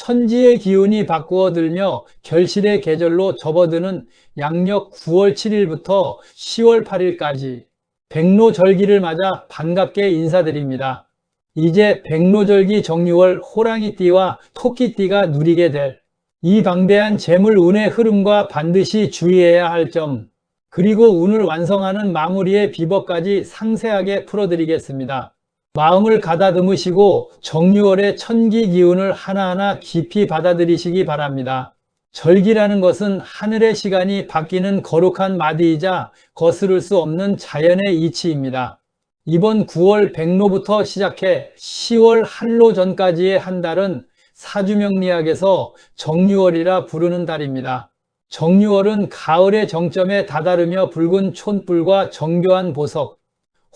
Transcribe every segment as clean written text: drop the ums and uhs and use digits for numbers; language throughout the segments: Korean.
천지의 기운이 바꾸어들며 결실의 계절로 접어드는 양력 9월 7일부터 10월 8일까지 백로절기를 맞아 반갑게 인사드립니다. 이제 백로절기 정유월 호랑이띠와 토끼띠가 누리게 될 이 방대한 재물 운의 흐름과 반드시 주의해야 할 점, 그리고 운을 완성하는 마무리의 비법까지 상세하게 풀어드리겠습니다. 마음을 가다듬으시고 정유월의 천기 기운을 하나하나 깊이 받아들이시기 바랍니다. 절기라는 것은 하늘의 시간이 바뀌는 거룩한 마디이자 거스를 수 없는 자연의 이치입니다. 이번 9월 백로부터 시작해 10월 한로 전까지의 한 달은 사주명리학에서 정유월이라 부르는 달입니다. 정유월은 가을의 정점에 다다르며 붉은 촛불과 정교한 보석,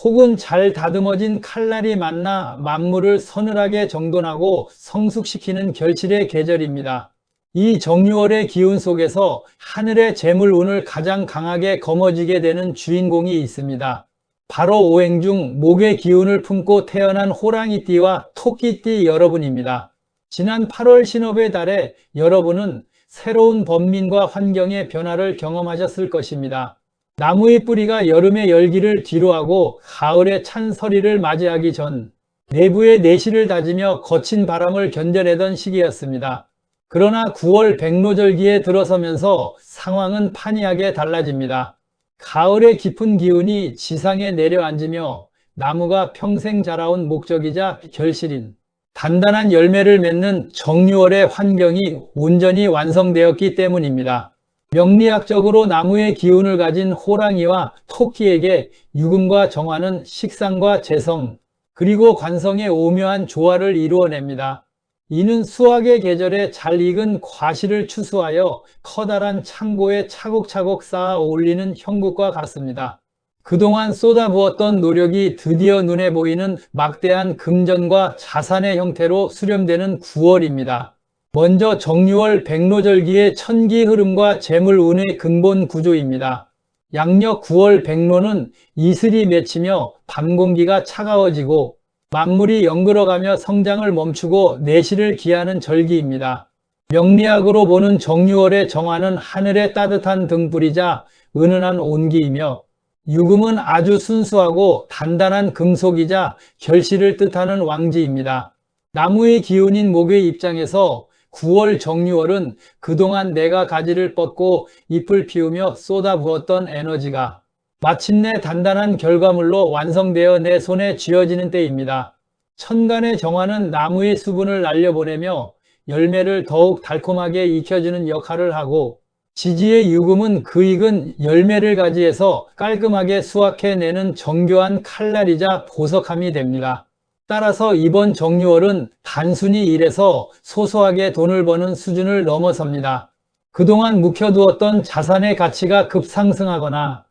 혹은 잘 다듬어진 칼날이 만나 만물을 서늘하게 정돈하고 성숙시키는 결실의 계절입니다. 이 정유월의 기운 속에서 하늘의 재물운을 가장 강하게 거머쥐게 되는 주인공이 있습니다. 바로 오행 중 목의 기운을 품고 태어난 호랑이띠와 토끼띠 여러분입니다. 지난 8월 신업의 달에 여러분은 새로운 번민과 환경의 변화를 경험하셨을 것입니다. 나무의 뿌리가 여름의 열기를 뒤로하고 가을의 찬 서리를 맞이하기 전 내부의 내실을 다지며 거친 바람을 견뎌내던 시기였습니다. 그러나 9월 백로절기에 들어서면서 상황은 판이하게 달라집니다. 가을의 깊은 기운이 지상에 내려앉으며 나무가 평생 자라온 목적이자 결실인 단단한 열매를 맺는 정유월의 환경이 온전히 완성되었기 때문입니다. 명리학적으로 나무의 기운을 가진 호랑이와 토끼에게 유금과 정화는 식상과 재성, 그리고 관성의 오묘한 조화를 이루어냅니다. 이는 수확의 계절에 잘 익은 과실을 추수하여 커다란 창고에 차곡차곡 쌓아 올리는 형국과 같습니다. 그동안 쏟아부었던 노력이 드디어 눈에 보이는 막대한 금전과 자산의 형태로 수렴되는 9월입니다. 먼저 정유월 백로절기의 천기 흐름과 재물운의 근본 구조입니다. 양력 9월 백로는 이슬이 맺히며 밤 공기가 차가워지고 만물이 연그러가며 성장을 멈추고 내실을 기하는 절기입니다. 명리학으로 보는 정유월의 정화는 하늘의 따뜻한 등불이자 은은한 온기이며 유금은 아주 순수하고 단단한 금속이자 결실을 뜻하는 왕지입니다. 나무의 기운인 목의 입장에서 9월 정유월은 그동안 내가 가지를 뻗고 잎을 피우며 쏟아부었던 에너지가 마침내 단단한 결과물로 완성되어 내 손에 쥐어지는 때입니다. 천간의 정화는 나무의 수분을 날려보내며 열매를 더욱 달콤하게 익혀주는 역할을 하고, 지지의 유금은 그 익은 열매를 가지에서 깔끔하게 수확해내는 정교한 칼날이자 보석함이 됩니다. 따라서 이번 정유월은 단순히 일해서 소소하게 돈을 버는 수준을 넘어섭니다. 그동안 묵혀두었던 자산의 가치가 급상승하거나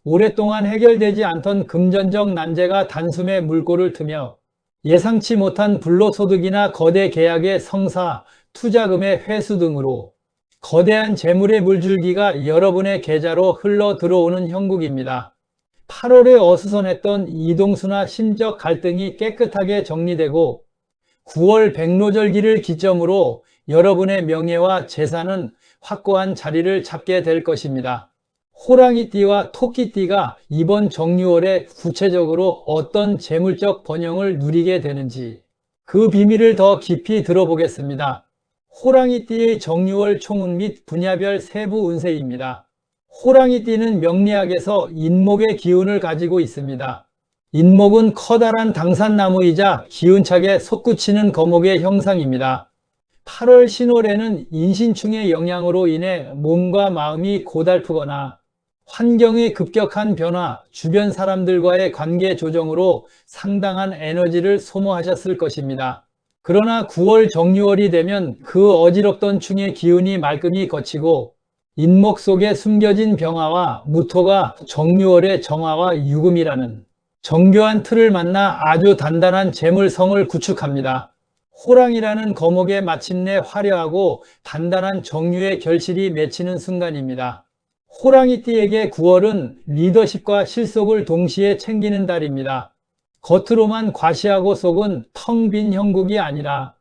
오랫동안 해결되지 않던 금전적 난제가 단숨에 물꼬를 트며 예상치 못한 불로소득이나 거대 계약의 성사, 투자금의 회수 등으로 거대한 재물의 물줄기가 여러분의 계좌로 흘러 들어오는 형국입니다. 8월에 어수선했던 이동수나 심적 갈등이 깨끗하게 정리되고 9월 백로절기를 기점으로 여러분의 명예와 재산은 확고한 자리를 잡게 될 것입니다. 호랑이띠와 토끼띠가 이번 정유월에 구체적으로 어떤 재물적 번영을 누리게 되는지 그 비밀을 더 깊이 들어보겠습니다. 호랑이띠의 정유월 총운 및 분야별 세부 운세입니다. 호랑이띠는 명리학에서 인목의 기운을 가지고 있습니다. 인목은 커다란 당산나무이자 기운차게 솟구치는 거목의 형상입니다. 8월 신월에는 인신충의 영향으로 인해 몸과 마음이 고달프거나 환경의 급격한 변화, 주변 사람들과의 관계 조정으로 상당한 에너지를 소모하셨을 것입니다. 그러나 9월 정유월이 되면 그 어지럽던 충의 기운이 말끔히 거치고 인목 속에 숨겨진 병화와 무토가 정유월의 정화와 유금이라는 정교한 틀을 만나 아주 단단한 재물성을 구축합니다. 호랑이라는 거목에 마침내 화려하고 단단한 정유의 결실이 맺히는 순간입니다. 호랑이띠에게 9월은 리더십과 실속을 동시에 챙기는 달입니다. 겉으로만 과시하고 속은 텅 빈 형국이 아니라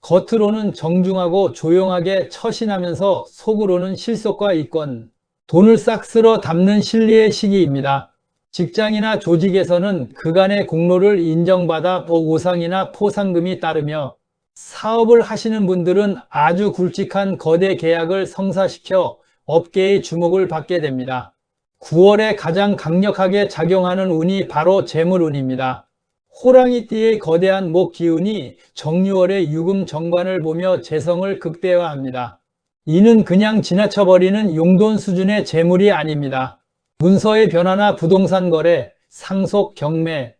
겉으로는 정중하고 조용하게 처신하면서 속으로는 실속과 이권, 돈을 싹 쓸어 담는 실리의 시기입니다. 직장이나 조직에서는 그간의 공로를 인정받아 보상이나 포상금이 따르며, 사업을 하시는 분들은 아주 굵직한 거대 계약을 성사시켜 업계의 주목을 받게 됩니다. 9월에 가장 강력하게 작용하는 운이 바로 재물운입니다. 호랑이띠의 거대한 목 기운이 정유월의 유금 정관을 보며 재성을 극대화합니다. 이는 그냥 지나쳐버리는 용돈 수준의 재물이 아닙니다. 문서의 변화나 부동산 거래, 상속, 경매,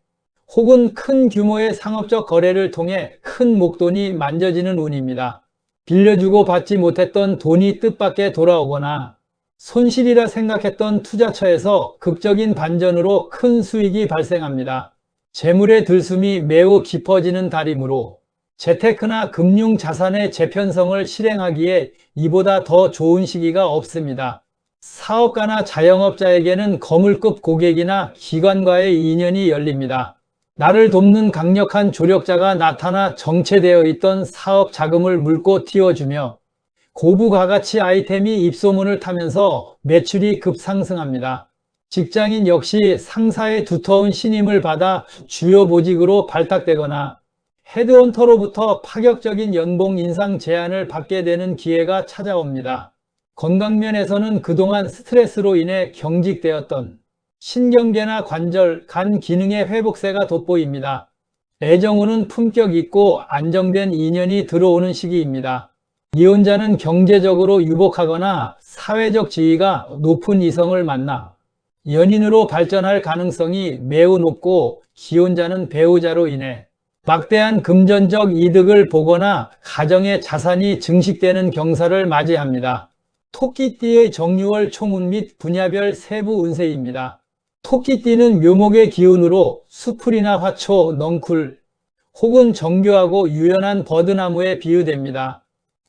혹은 큰 규모의 상업적 거래를 통해 큰 목돈이 만져지는 운입니다. 빌려주고 받지 못했던 돈이 뜻밖의 돌아오거나 손실이라 생각했던 투자처에서 극적인 반전으로 큰 수익이 발생합니다. 재물의 들숨이 매우 깊어지는 달이므로 재테크나 금융 자산의 재편성을 실행하기에 이보다 더 좋은 시기가 없습니다. 사업가나 자영업자에게는 거물급 고객이나 기관과의 인연이 열립니다. 나를 돕는 강력한 조력자가 나타나 정체되어 있던 사업 자금을 물고 튀어주며 고부가가치 아이템이 입소문을 타면서 매출이 급상승합니다. 직장인 역시 상사의 두터운 신임을 받아 주요 보직으로 발탁되거나 헤드헌터로부터 파격적인 연봉 인상 제안을 받게 되는 기회가 찾아옵니다. 건강면에서는 그동안 스트레스로 인해 경직되었던 신경계나 관절, 간 기능의 회복세가 돋보입니다. 애정운은 품격 있고 안정된 인연이 들어오는 시기입니다. 이혼자는 경제적으로 유복하거나 사회적 지위가 높은 이성을 만나 연인으로 발전할 가능성이 매우 높고, 기혼자는 배우자로 인해 막대한 금전적 이득을 보거나 가정의 자산이 증식되는 경사를 맞이합니다. 토끼띠의 정유월 총운 및 분야별 세부 운세입니다. 토끼띠는 묘목의 기운으로 수풀이나 화초, 넝쿨 혹은 정교하고 유연한 버드나무에 비유됩니다.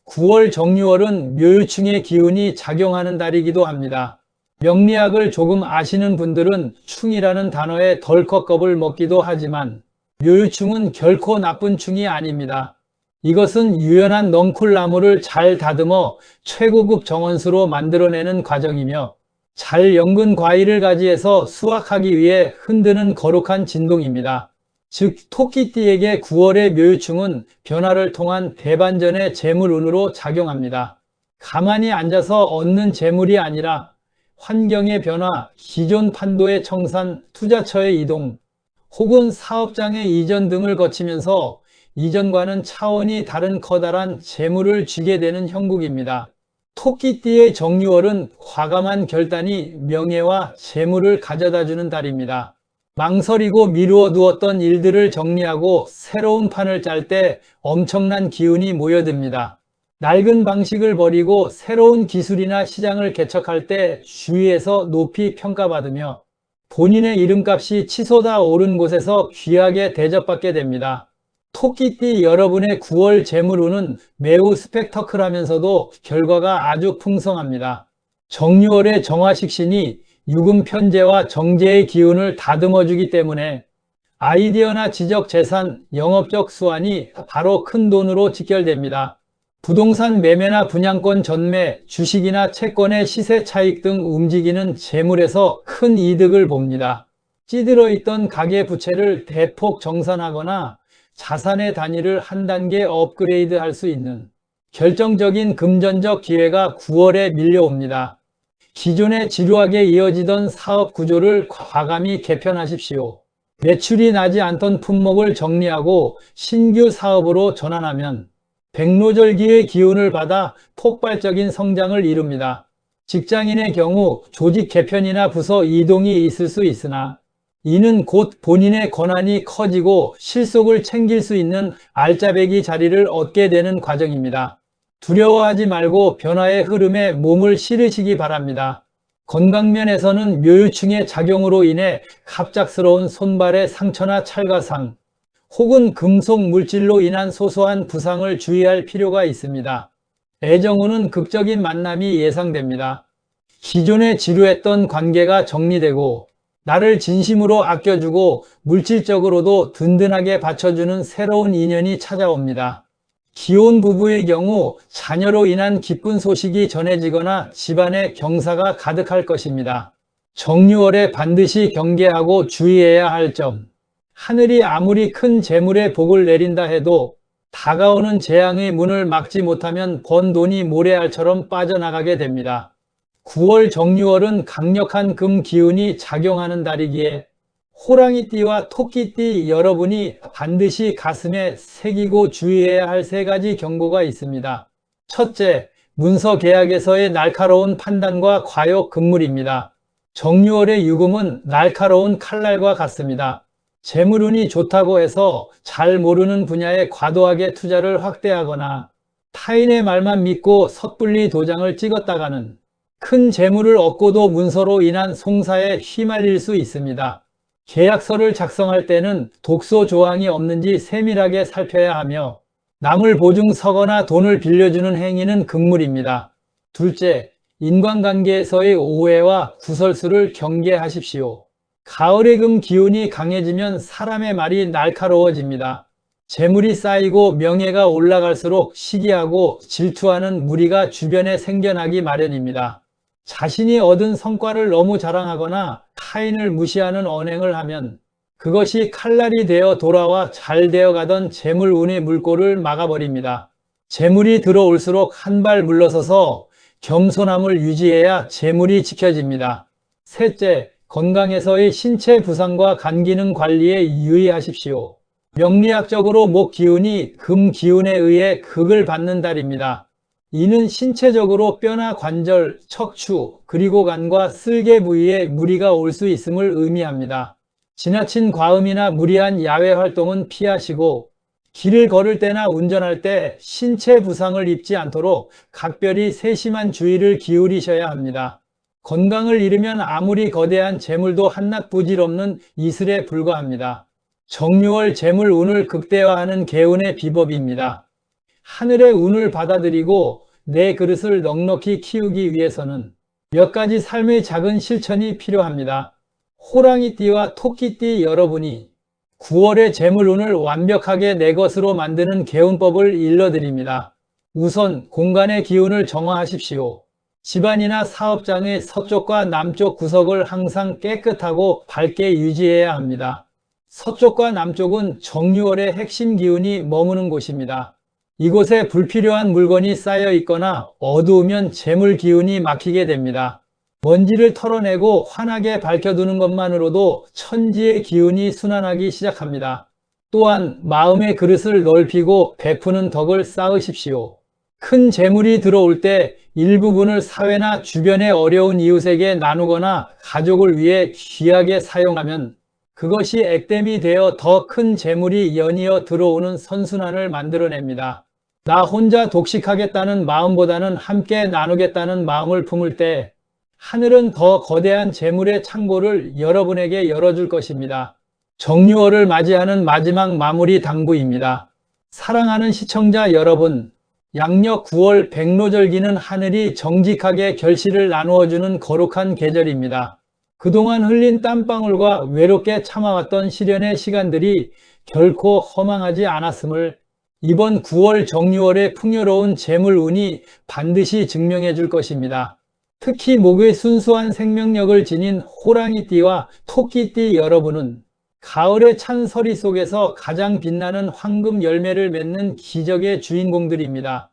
9월 정유월은 묘유충의 기운이 작용하는 달이기도 합니다. 명리학을 조금 아시는 분들은 충이라는 단어에 덜컥 겁을 먹기도 하지만 묘유충은 결코 나쁜 충이 아닙니다. 이것은 유연한 넝쿨 나무를 잘 다듬어 최고급 정원수로 만들어내는 과정이며, 잘 연근 과일을 가지에서 수확하기 위해 흔드는 거룩한 진동입니다. 즉, 토끼띠에게 9월의 묘유충은 변화를 통한 대반전의 재물운으로 작용합니다. 가만히 앉아서 얻는 재물이 아니라 환경의 변화, 기존 판도의 청산, 투자처의 이동, 혹은 사업장의 이전 등을 거치면서 이전과는 차원이 다른 커다란 재물을 쥐게 되는 형국입니다. 토끼띠의 정유월은 과감한 결단이 명예와 재물을 가져다주는 달입니다. 망설이고 미루어 두었던 일들을 정리하고 새로운 판을 짤 때 엄청난 기운이 모여듭니다. 낡은 방식을 버리고 새로운 기술이나 시장을 개척할 때 주위에서 높이 평가받으며 본인의 이름값이 치솟아 오른 곳에서 귀하게 대접받게 됩니다. 토끼띠 여러분의 9월 재물운은 매우 스펙터클하면서도 결과가 아주 풍성합니다. 정유월의 정화식신이 유금 편재와 정제의 기운을 다듬어주기 때문에 아이디어나 지적 재산, 영업적 수완이 바로 큰 돈으로 직결됩니다. 부동산 매매나 분양권 전매, 주식이나 채권의 시세 차익 등 움직이는 재물에서 큰 이득을 봅니다. 찌들어 있던 가계 부채를 대폭 정산하거나 자산의 단위를 한 단계 업그레이드 할 수 있는 결정적인 금전적 기회가 9월에 밀려옵니다. 기존에 지루하게 이어지던 사업 구조를 과감히 개편하십시오. 매출이 나지 않던 품목을 정리하고 신규 사업으로 전환하면 백로절기의 기운을 받아 폭발적인 성장을 이룹니다. 직장인의 경우 조직 개편이나 부서 이동이 있을 수 있으나 이는 곧 본인의 권한이 커지고 실속을 챙길 수 있는 알짜배기 자리를 얻게 되는 과정입니다. 두려워하지 말고 변화의 흐름에 몸을 실으시기 바랍니다. 건강면에서는 묘유충의 작용으로 인해 갑작스러운 손발의 상처나 찰가상, 혹은 금속 물질로 인한 소소한 부상을 주의할 필요가 있습니다. 애정운은 극적인 만남이 예상됩니다. 기존에 지루했던 관계가 정리되고 나를 진심으로 아껴주고 물질적으로도 든든하게 받쳐주는 새로운 인연이 찾아옵니다. 기혼 부부의 경우 자녀로 인한 기쁜 소식이 전해지거나 집안에 경사가 가득할 것입니다. 정유월에 반드시 경계하고 주의해야 할 점. 하늘이 아무리 큰 재물의 복을 내린다 해도 다가오는 재앙의 문을 막지 못하면 번 돈이 모래알처럼 빠져나가게 됩니다. 9월 정유월은 강력한 금 기운이 작용하는 달이기에 호랑이띠와 토끼띠 여러분이 반드시 가슴에 새기고 주의해야 할 3가지 경고가 있습니다. 첫째, 문서 계약에서의 날카로운 판단과 과욕 금물입니다. 정유월의 유금은 날카로운 칼날과 같습니다. 재물운이 좋다고 해서 잘 모르는 분야에 과도하게 투자를 확대하거나 타인의 말만 믿고 섣불리 도장을 찍었다가는 큰 재물을 얻고도 문서로 인한 송사에 휘말릴 수 있습니다. 계약서를 작성할 때는 독소 조항이 없는지 세밀하게 살펴야 하며 남을 보증 서거나 돈을 빌려주는 행위는 금물입니다. 둘째, 인간관계에서의 오해와 구설수를 경계하십시오. 가을의 금 기운이 강해지면 사람의 말이 날카로워집니다. 재물이 쌓이고 명예가 올라갈수록 시기하고 질투하는 무리가 주변에 생겨나기 마련입니다. 자신이 얻은 성과를 너무 자랑하거나 타인을 무시하는 언행을 하면 그것이 칼날이 되어 돌아와 잘 되어가던 재물운의 물꼬를 막아버립니다. 재물이 들어올수록 한 발 물러서서 겸손함을 유지해야 재물이 지켜집니다. 셋째, 건강에서의 신체 부상과 간 기능 관리에 유의하십시오. 명리학적으로 목 기운이 금 기운에 의해 극을 받는 달입니다. 이는 신체적으로 뼈나 관절, 척추, 그리고 간과 쓸개 부위에 무리가 올 수 있음을 의미합니다. 지나친 과음이나 무리한 야외 활동은 피하시고 길을 걸을 때나 운전할 때 신체 부상을 입지 않도록 각별히 세심한 주의를 기울이셔야 합니다. 건강을 잃으면 아무리 거대한 재물도 한낱 부질없는 이슬에 불과합니다. 정유월 재물 운을 극대화하는 개운의 비법입니다. 하늘의 운을 받아들이고 내 그릇을 넉넉히 키우기 위해서는 몇 가지 삶의 작은 실천이 필요합니다. 호랑이띠와 토끼띠 여러분이 9월의 재물운을 완벽하게 내 것으로 만드는 개운법을 일러드립니다. 우선 공간의 기운을 정화하십시오. 집안이나 사업장의 서쪽과 남쪽 구석을 항상 깨끗하고 밝게 유지해야 합니다. 서쪽과 남쪽은 정유월의 핵심 기운이 머무는 곳입니다. 이곳에 불필요한 물건이 쌓여 있거나 어두우면 재물 기운이 막히게 됩니다. 먼지를 털어내고 환하게 밝혀두는 것만으로도 천지의 기운이 순환하기 시작합니다. 또한 마음의 그릇을 넓히고 베푸는 덕을 쌓으십시오. 큰 재물이 들어올 때 일부분을 사회나 주변의 어려운 이웃에게 나누거나 가족을 위해 귀하게 사용하면 그것이 액땜이 되어 더 큰 재물이 연이어 들어오는 선순환을 만들어냅니다. 나 혼자 독식하겠다는 마음보다는 함께 나누겠다는 마음을 품을 때 하늘은 더 거대한 재물의 창고를 여러분에게 열어줄 것입니다. 정유월을 맞이하는 마지막 마무리 당부입니다. 사랑하는 시청자 여러분, 양력 9월 백로절기는 하늘이 정직하게 결실을 나누어주는 거룩한 계절입니다. 그동안 흘린 땀방울과 외롭게 참아왔던 시련의 시간들이 결코 허망하지 않았음을 이번 9월 정유월의 풍요로운 재물운이 반드시 증명해 줄 것입니다. 특히 목의 순수한 생명력을 지닌 호랑이띠와 토끼띠 여러분은 가을의 찬 서리 속에서 가장 빛나는 황금 열매를 맺는 기적의 주인공들입니다.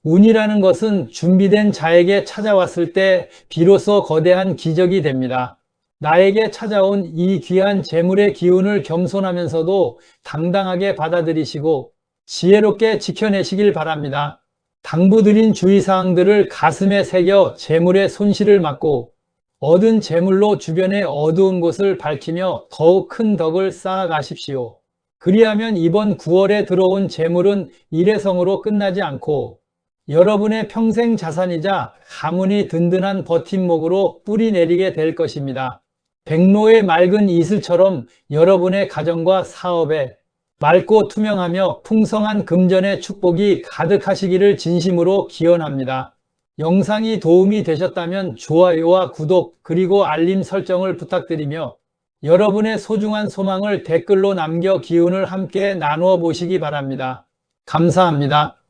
운이라는 것은 준비된 자에게 찾아왔을 때 비로소 거대한 기적이 됩니다. 나에게 찾아온 이 귀한 재물의 기운을 겸손하면서도 당당하게 받아들이시고 지혜롭게 지켜내시길 바랍니다. 당부드린 주의사항들을 가슴에 새겨 재물의 손실을 막고 얻은 재물로 주변의 어두운 곳을 밝히며 더욱 큰 덕을 쌓아가십시오. 그리하면 이번 9월에 들어온 재물은 일회성으로 끝나지 않고 여러분의 평생 자산이자 가문이 든든한 버팀목으로 뿌리 내리게 될 것입니다. 백로의 맑은 이슬처럼 여러분의 가정과 사업에 맑고 투명하며 풍성한 금전의 축복이 가득하시기를 진심으로 기원합니다. 영상이 도움이 되셨다면 좋아요와 구독 그리고 알림 설정을 부탁드리며 여러분의 소중한 소망을 댓글로 남겨 기운을 함께 나누어 보시기 바랍니다. 감사합니다.